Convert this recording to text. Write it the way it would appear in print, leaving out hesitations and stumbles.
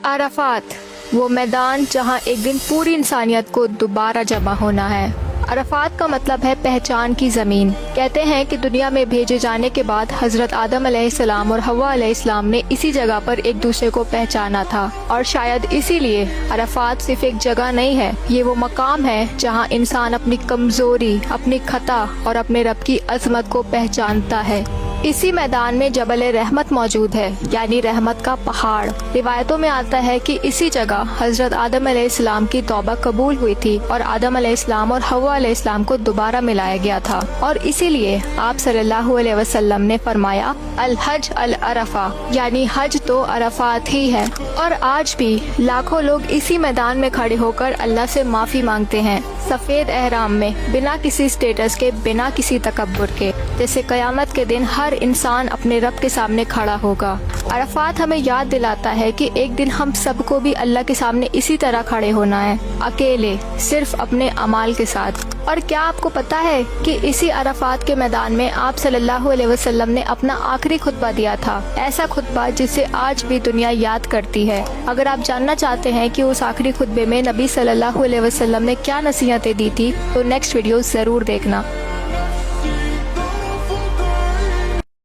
عرفات وہ میدان جہاں ایک دن پوری انسانیت کو دوبارہ جمع ہونا ہے۔ عرفات کا مطلب ہے پہچان کی زمین۔ کہتے ہیں کہ دنیا میں بھیجے جانے کے بعد حضرت آدم علیہ السلام اور حوا علیہ السلام نے اسی جگہ پر ایک دوسرے کو پہچانا تھا، اور شاید اسی لیے عرفات صرف ایک جگہ نہیں ہے، یہ وہ مقام ہے جہاں انسان اپنی کمزوری، اپنی خطا اور اپنے رب کی عظمت کو پہچانتا ہے۔ اسی میدان میں جبل رحمت موجود ہے، یعنی رحمت کا پہاڑ۔ روایتوں میں آتا ہے کہ اسی جگہ حضرت آدم علیہ السلام کی توبہ قبول ہوئی تھی اور آدم علیہ السلام اور حوا علیہ السلام کو دوبارہ ملایا گیا تھا، اور اسی لیے آپ صلی اللہ علیہ وسلم نے فرمایا الحج العرفہ، یعنی حج تو عرفات ہی ہے۔ اور آج بھی لاکھوں لوگ اسی میدان میں کھڑے ہو کر اللہ سے معافی مانگتے ہیں، سفید احرام میں، بنا کسی سٹیٹس کے، بنا کسی تکبر کے، جیسے قیامت کے دن ہر انسان اپنے رب کے سامنے کھڑا ہوگا۔ عرفات ہمیں یاد دلاتا ہے کہ ایک دن ہم سب کو بھی اللہ کے سامنے اسی طرح کھڑے ہونا ہے، اکیلے، صرف اپنے اعمال کے ساتھ۔ اور کیا آپ کو پتا ہے کہ اسی عرفات کے میدان میں آپ صلی اللہ علیہ وسلم نے اپنا آخری خطبہ دیا تھا، ایسا خطبہ جسے آج بھی دنیا یاد کرتی ہے۔ اگر آپ جاننا چاہتے ہیں کہ اس آخری خطبے میں نبی صلی اللہ علیہ وسلم نے کیا نصیحتیں دی تھی تو نیکسٹ ویڈیو ضرور دیکھنا۔